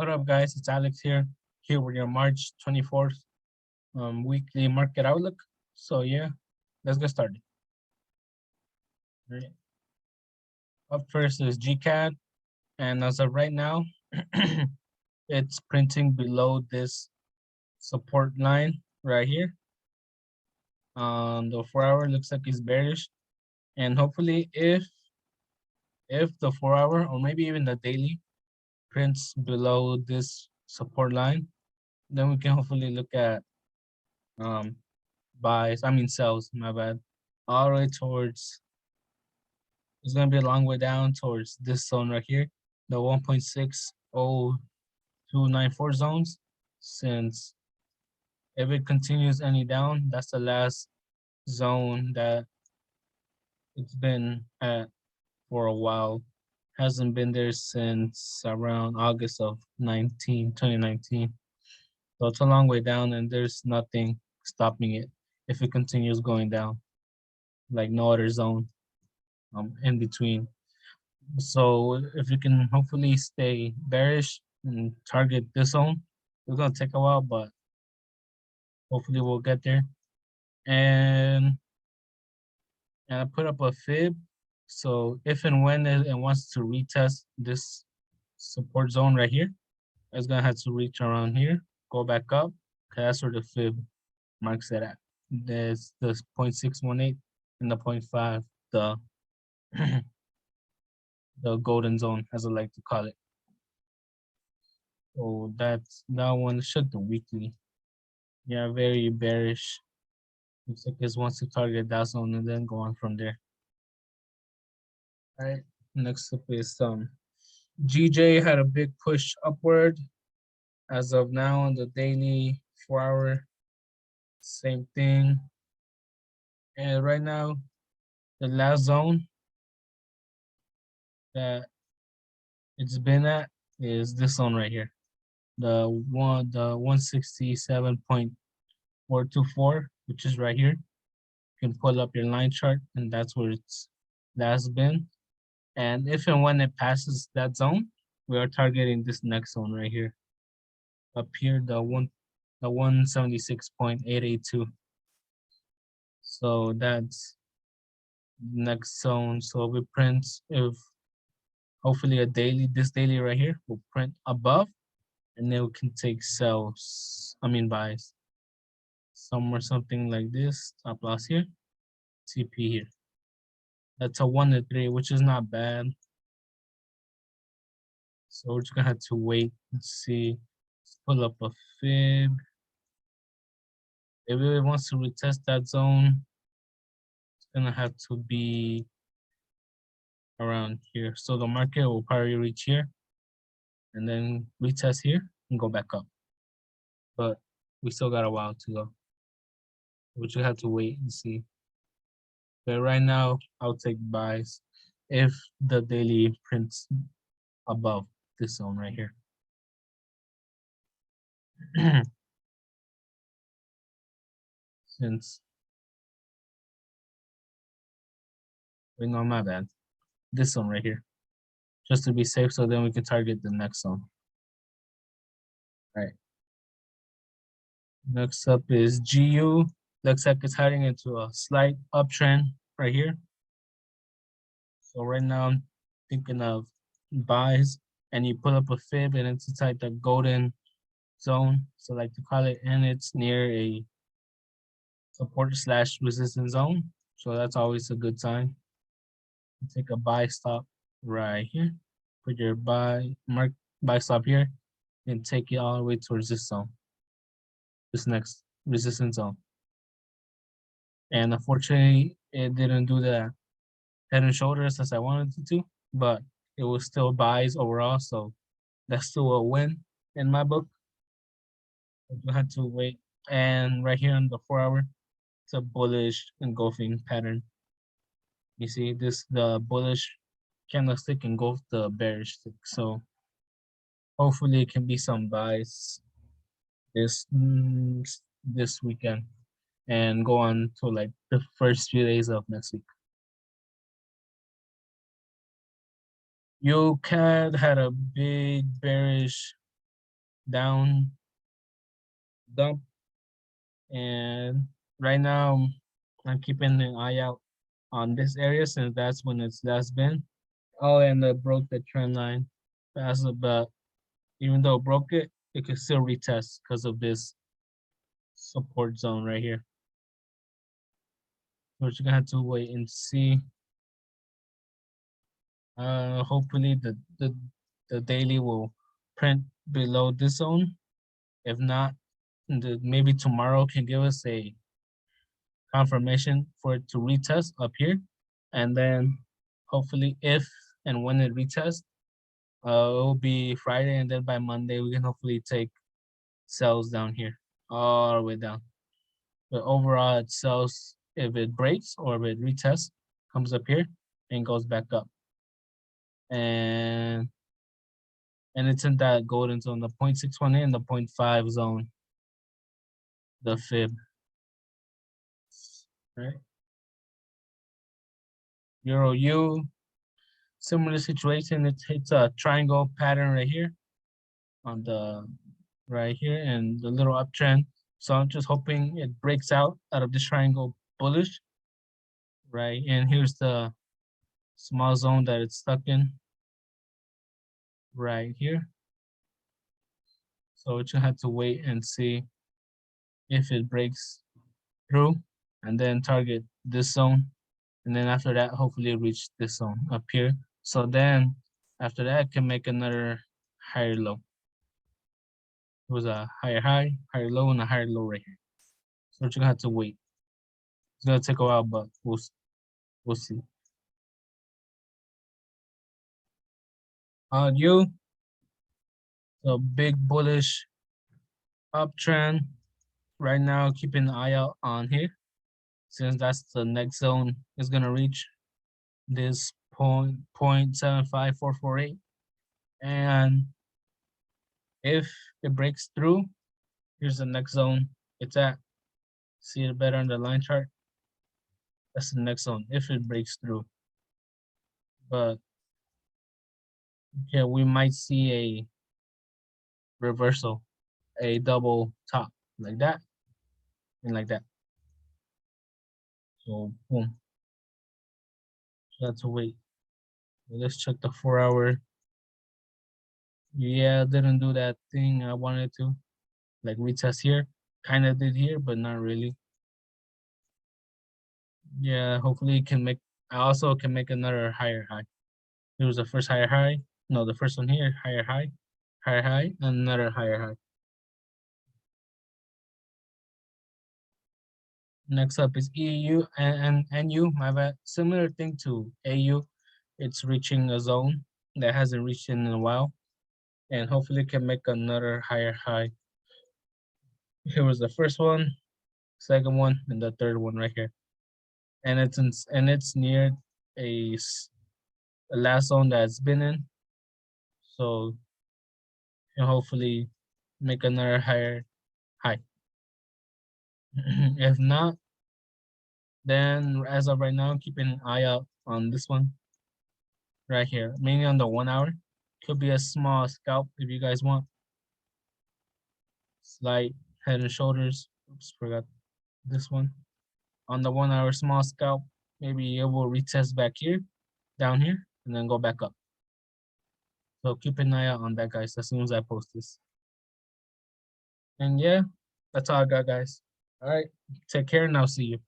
What up, guys? It's Alex here with your March 24th weekly market outlook. So yeah, let's get started. Right. Up first is GCAD, and as of right now, it's printing below this support line right here. The 4-hour looks like it's bearish, and hopefully, if the 4-hour or maybe even the daily prints below this support line, then we can hopefully look at sells, my bad, all the way towards, it's gonna be a long way down towards this zone right here, the 1.60294 zones, since if it continues any down, that's the last zone that it's been at for a while. Hasn't been there since around August of 2019. So it's a long way down and there's nothing stopping it if it continues going down, like no other zone in between. So if you can hopefully stay bearish and target this zone, it's gonna take a while, but hopefully we'll get there. And I put up a fib. So if and when it wants to retest this support zone right here, it's gonna have to reach around here, go back up, because that's where the fib marks it at. There's the 0.618 and the 0.5, the the golden zone, as I like to call it. So that one should the weekly. Yeah, very bearish. Looks like it wants to target that zone and then go on from there. All right, next up is GJ had a big push upward. As of now on the daily 4-hour, same thing. And right now, the last zone that it's been at is this zone right here. The 167.424, which is right here. You can pull up your line chart and that's where it's last been. And if and when it passes that zone, we are targeting this next zone right here. Up here, the 176.882. So that's next zone. So we print, if hopefully this daily right here will print above, and then we can take buys. Somewhere something like this, stop loss here, TP here. That's a 1 to 3, which is not bad. So we're just gonna have to wait and see. Let's pull up a fib. If it wants to retest that zone, it's gonna have to be around here. So the market will probably reach here and then retest here and go back up. But we still got a while to go. We just have to wait and see. But right now, I'll take buys if the daily prints above this zone right here. No, my bad. This zone right here, just to be safe, so then we can target the next zone. All right. Next up is GU. Looks like it's heading into a slight uptrend right here. So right now I'm thinking of buys, and you pull up a fib and it's inside the golden zone, so like to call it, and it's near a support / resistance zone. So that's always a good sign. Take a buy stop right here. Put your buy stop here and take it all the way towards this zone. This next resistance zone. And unfortunately, it didn't do the head and shoulders as I wanted it to, but it was still buys overall. So that's still a win in my book. I had to wait. And right here on the 4-hour, it's a bullish engulfing pattern. You see this, the bullish candlestick engulfed the bearish stick. So hopefully it can be some buys this weekend and go on to like the first few days of next week. UCAD had a big bearish down, dump. And right now I'm keeping an eye out on this area since that's when it's last been. Oh, and it broke the trend line fast, but even though it broke it, it could still retest because of this support zone right here. We're just gonna have to wait and see. Hopefully the daily will print below this zone. If not, maybe tomorrow can give us a confirmation for it to retest up here. And then hopefully if and when it retests, it will be Friday, and then by Monday we can hopefully take sells down here, all the way down. But overall it sells if it breaks or if it retests, comes up here and goes back up. And it's in that golden zone, the 0.618 and the 0.5 zone, the fib. Right? Euro U, similar situation. It hits a triangle pattern right here on the right here and the little uptrend. So I'm just hoping it breaks out of this triangle bullish, right? And here's the small zone that it's stuck in right here. So we just have to wait and see if it breaks through and then target this zone. And then after that, hopefully reach this zone up here. So then after that, I can make another higher low. It was a higher high, higher low, and a higher low right here. So we're just gonna have to wait. It's gonna take a while, but we'll see. You, the big bullish uptrend right now, keeping an eye out on here, since that's the next zone is gonna reach this 0.75448. And if it breaks through, here's the next zone it's at. See it better on the line chart? That's the next zone if it breaks through. But yeah, we might see a reversal, a double top like that and like that. So boom. So that's a wait. Let's check the 4-hour. Yeah, didn't do that thing I wanted to. Like retest here. Kind of did here, but not really. Yeah, hopefully it can make, I also can make another higher high. It was the first higher high. No, the first one here, higher high, and another higher high. Next up is EU and NU, my bad. Similar thing to AU. It's reaching a zone that hasn't reached in a while. And hopefully can make another higher high. Here was the first one, second one, and the third one right here. And it's near a last zone that's been in. So hopefully make another higher high. If not, then as of right now, keep an eye out on this one right here, mainly on the 1 hour. Could be a small scalp if you guys want. Slight head and shoulders. Oops, forgot this one. On the 1 hour small scalp, maybe it will retest back here, down here, and then go back up. So keep an eye out on that, guys, as soon as I post this. And yeah, that's all I got, guys. All right, take care and I'll see you.